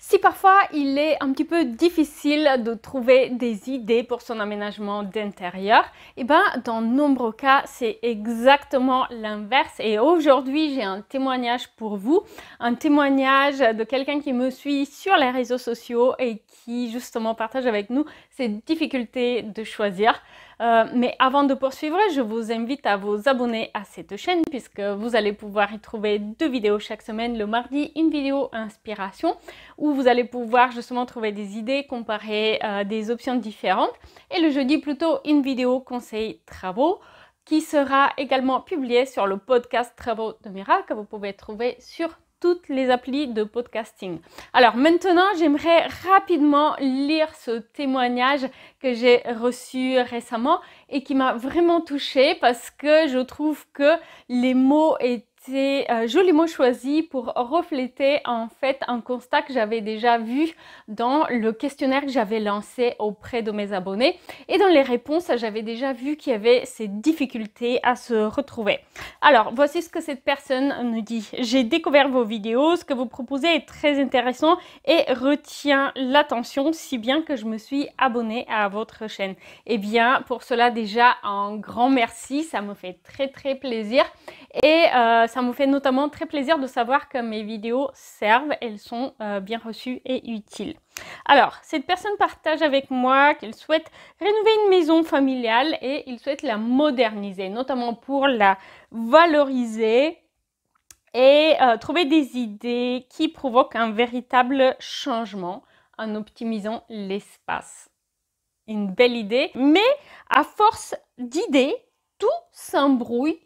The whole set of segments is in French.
Si parfois il est un petit peu difficile de trouver des idées pour son aménagement d'intérieur, et ben dans de nombreux cas c'est exactement l'inverse. Et aujourd'hui j'ai un témoignage pour vous, un témoignage de quelqu'un qui me suit sur les réseaux sociaux et qui justement partage avec nous ses difficultés de choisir. Mais avant de poursuivre, je vous invite à vous abonner à cette chaîne puisque vous allez pouvoir y trouver 2 vidéos chaque semaine. Le mardi, une vidéo inspiration où vous allez pouvoir justement trouver des idées, comparer des options différentes. Et le jeudi, plutôt une vidéo conseil travaux qui sera également publiée sur le podcast Travaux de Mira que vous pouvez trouver sur toutes les applis de podcasting. Alors maintenant, j'aimerais rapidement lire ce témoignage que j'ai reçu récemment et qui m'a vraiment touchée parce que je trouve que les mots étaient joliment choisis pour refléter en fait un constat que j'avais déjà vu dans le questionnaire que j'avais lancé auprès de mes abonnés. Et dans les réponses, j'avais déjà vu qu'il y avait ces difficultés à se retrouver. Alors, voici ce que cette personne nous dit. J'ai découvert vos vidéos, ce que vous proposez est très intéressant et retient l'attention si bien que je me suis abonnée à votre chaîne. Eh bien, pour cela déjà, un grand merci, ça me fait très plaisir et ça me fait notamment très plaisir de savoir que mes vidéos servent, elles sont bien reçues et utiles. Alors, cette personne partage avec moi qu'il souhaite rénover une maison familiale et il souhaite la moderniser, notamment pour la valoriser et trouver des idées qui provoquent un véritable changement en optimisant l'espace. Une belle idée, mais à force d'idées, tout s'embrouille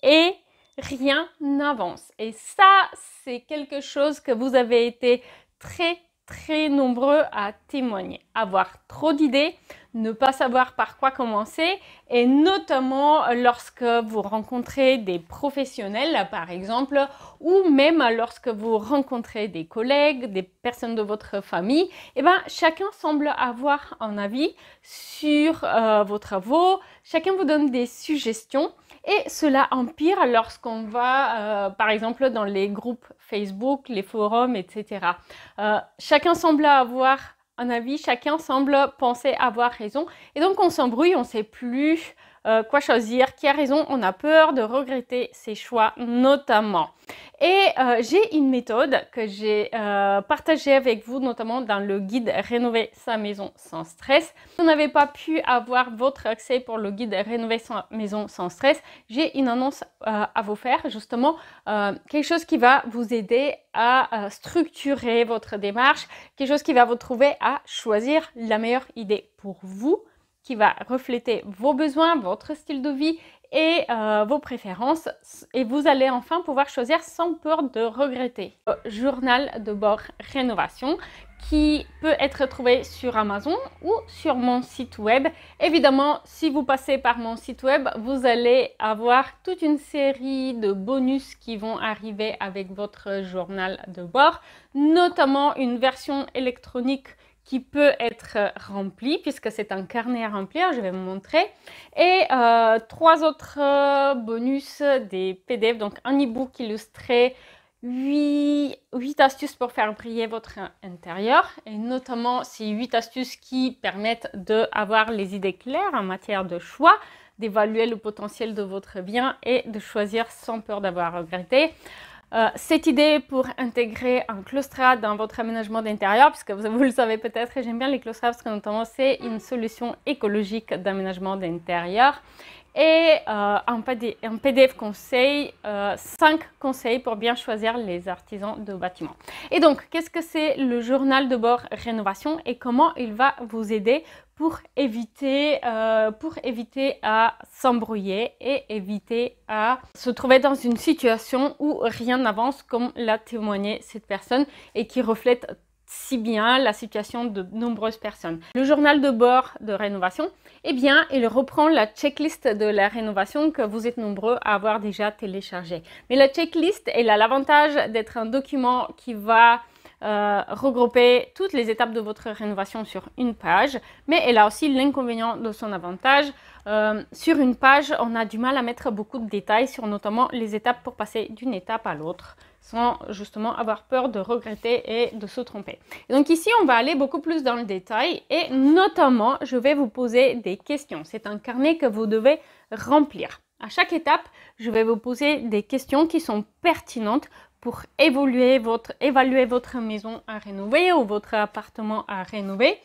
et rien n'avance. Et ça, c'est quelque chose que vous avez été très nombreux à témoigner. Avoir trop d'idées, ne pas savoir par quoi commencer et notamment lorsque vous rencontrez des professionnels par exemple ou même lorsque vous rencontrez des collègues, des personnes de votre famille, et ben chacun semble avoir un avis sur vos travaux, chacun vous donne des suggestions et cela empire lorsqu'on va par exemple dans les groupes Facebook, les forums, etc. Chacun semble avoir un avis, chacun semble penser avoir raison et donc on s'embrouille, on ne sait plus quoi choisir, qui a raison, on a peur de regretter ses choix notamment. Et j'ai une méthode que j'ai partagée avec vous notamment dans le guide Rénover sa maison sans stress. Si vous n'avez pas pu avoir votre accès pour le guide Rénover sa maison sans stress, j'ai une annonce à vous faire justement, quelque chose qui va vous aider à structurer votre démarche, quelque chose qui va vous trouver à choisir la meilleure idée pour vous, qui va refléter vos besoins, votre style de vie et vos préférences. Et vous allez enfin pouvoir choisir sans peur de regretter. Le journal de bord rénovation qui peut être trouvé sur Amazon ou sur mon site web. Évidemment, si vous passez par mon site web, vous allez avoir toute une série de bonus qui vont arriver avec votre journal de bord, notamment une version électronique qui peut être rempli puisque c'est un carnet à remplir, je vais vous montrer. Et 3 autres bonus, des PDF, donc un e-book illustré, 8 astuces pour faire briller votre intérieur et notamment ces 8 astuces qui permettent d'avoir les idées claires en matière de choix, d'évaluer le potentiel de votre bien et de choisir sans peur d'avoir regretté. Cette idée pour intégrer un claustral dans votre aménagement d'intérieur, puisque vous le savez peut-être, et j'aime bien les claustrats parce que notamment c'est une solution écologique d'aménagement d'intérieur. Et un PDF conseil, 5 conseils pour bien choisir les artisans de bâtiment. Et donc, qu'est-ce que c'est le journal de bord rénovation et comment il va vous aider pour éviter à s'embrouiller et éviter à se trouver dans une situation où rien n'avance, comme l'a témoigné cette personne et qui reflète si bien la situation de nombreuses personnes. Le journal de bord de rénovation, eh bien, il reprend la checklist de la rénovation que vous êtes nombreux à avoir déjà téléchargée. Mais la checklist, elle a l'avantage d'être un document qui va regrouper toutes les étapes de votre rénovation sur une page, mais elle a aussi l'inconvénient de son avantage. Sur une page, on a du mal à mettre beaucoup de détails sur notamment les étapes pour passer d'une étape à l'autre. sans justement avoir peur de regretter et de se tromper. Et donc ici, on va aller beaucoup plus dans le détail et notamment, je vais vous poser des questions. C'est un carnet que vous devez remplir. À chaque étape, je vais vous poser des questions qui sont pertinentes pour évaluer votre maison à rénover ou votre appartement à rénover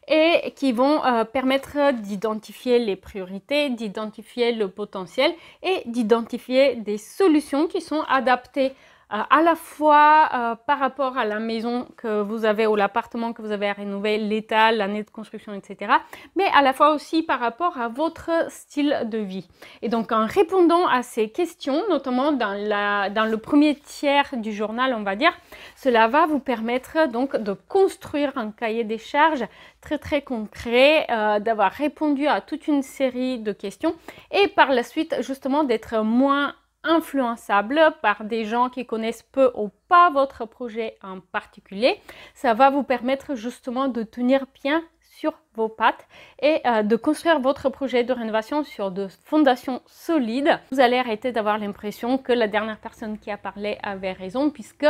et qui vont permettre d'identifier les priorités, d'identifier le potentiel et d'identifier des solutions qui sont adaptées à la fois par rapport à la maison que vous avez ou l'appartement que vous avez à rénover, l'état, l'année de construction, etc. Mais à la fois aussi par rapport à votre style de vie. Et donc en répondant à ces questions, notamment dans le premier tiers du journal, on va dire, cela va vous permettre donc de construire un cahier des charges très concret, d'avoir répondu à toute une série de questions et par la suite justement d'être moins influençable par des gens qui connaissent peu ou pas votre projet en particulier. Ça va vous permettre justement de tenir bien sur vos pattes et de construire votre projet de rénovation sur de fondations solides. Vous allez arrêter d'avoir l'impression que la dernière personne qui a parlé avait raison puisque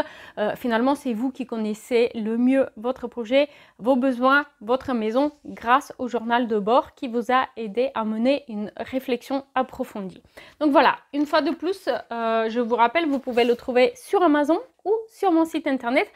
finalement c'est vous qui connaissez le mieux votre projet, vos besoins, votre maison grâce au journal de bord qui vous a aidé à mener une réflexion approfondie. Donc voilà, une fois de plus, je vous rappelle, vous pouvez le trouver sur Amazon ou sur mon site internet.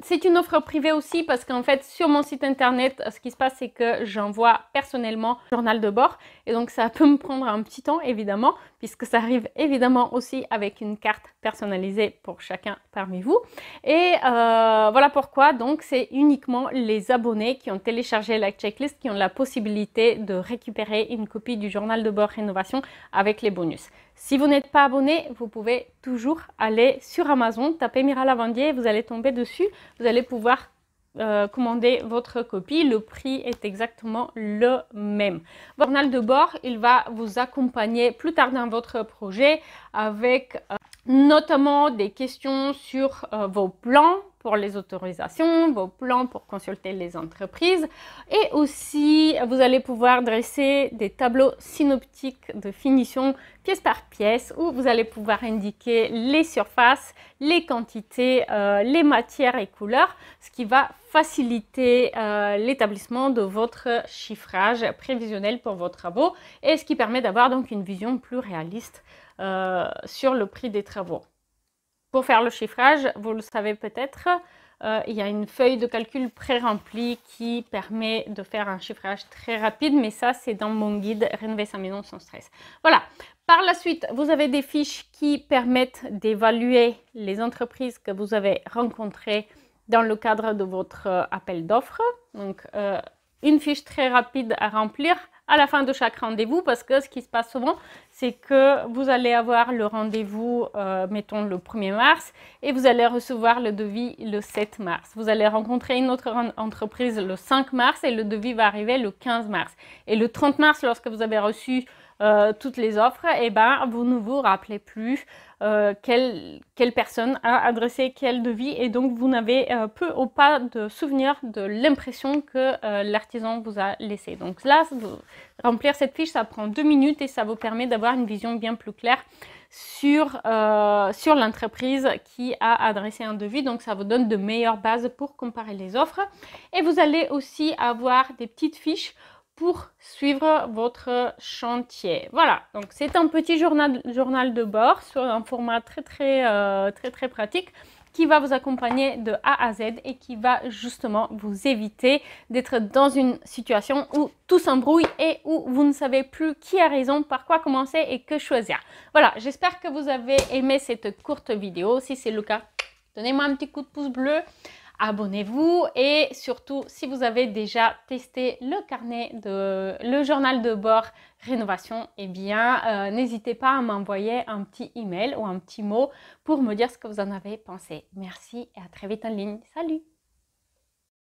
C'est une offre privée aussi parce qu'en fait sur mon site internet, ce qui se passe c'est que j'envoie personnellement le journal de bord et donc ça peut me prendre un petit temps évidemment puisque ça arrive évidemment aussi avec une carte personnalisée pour chacun parmi vous. Et voilà pourquoi donc c'est uniquement les abonnés qui ont téléchargé la checklist qui ont la possibilité de récupérer une copie du journal de bord rénovation avec les bonus. Si vous n'êtes pas abonné, vous pouvez toujours aller sur Amazon, taper Mira Lavandier, vous allez tomber dessus, vous allez pouvoir commander votre copie. Le prix est exactement le même. Votre journal de bord, il va vous accompagner plus tard dans votre projet avec notamment des questions sur vos plans pour les autorisations, vos plans pour consulter les entreprises et aussi vous allez pouvoir dresser des tableaux synoptiques de finition pièce par pièce où vous allez pouvoir indiquer les surfaces, les quantités, les matières et couleurs, ce qui va faciliter l'établissement de votre chiffrage prévisionnel pour vos travaux et ce qui permet d'avoir donc une vision plus réaliste sur le prix des travaux. Pour faire le chiffrage, vous le savez peut-être, il y a une feuille de calcul pré-remplie qui permet de faire un chiffrage très rapide, mais ça c'est dans mon guide Rénover sa maison sans stress. Voilà. Par la suite, vous avez des fiches qui permettent d'évaluer les entreprises que vous avez rencontrées dans le cadre de votre appel d'offres. Donc, une fiche très rapide à remplir à la fin de chaque rendez-vous parce que ce qui se passe souvent, c'est que vous allez avoir le rendez-vous, mettons le 1er mars et vous allez recevoir le devis le 7 mars. Vous allez rencontrer une autre entreprise le 5 mars et le devis va arriver le 15 mars. Et le 30 mars, lorsque vous avez reçu toutes les offres, et ben, vous ne vous rappelez plus quelle personne a adressé quel devis et donc vous n'avez peu ou pas de souvenir de l'impression que l'artisan vous a laissé. Donc là, remplir cette fiche, ça prend 2 minutes et ça vous permet d'avoir une vision bien plus claire sur l'entreprise qui a adressé un devis. Donc ça vous donne de meilleures bases pour comparer les offres. Et vous allez aussi avoir des petites fiches pour suivre votre chantier. Voilà, donc c'est un petit journal de bord sur un format très pratique qui va vous accompagner de A à Z et qui va justement vous éviter d'être dans une situation où tout s'embrouille et où vous ne savez plus qui a raison, par quoi commencer et que choisir. Voilà, j'espère que vous avez aimé cette courte vidéo. Si c'est le cas, donnez-moi un petit coup de pouce bleu. Abonnez-vous et surtout si vous avez déjà testé le journal de bord rénovation, eh bien n'hésitez pas à m'envoyer un petit email ou un petit mot pour me dire ce que vous en avez pensé. Merci et à très vite en ligne. Salut!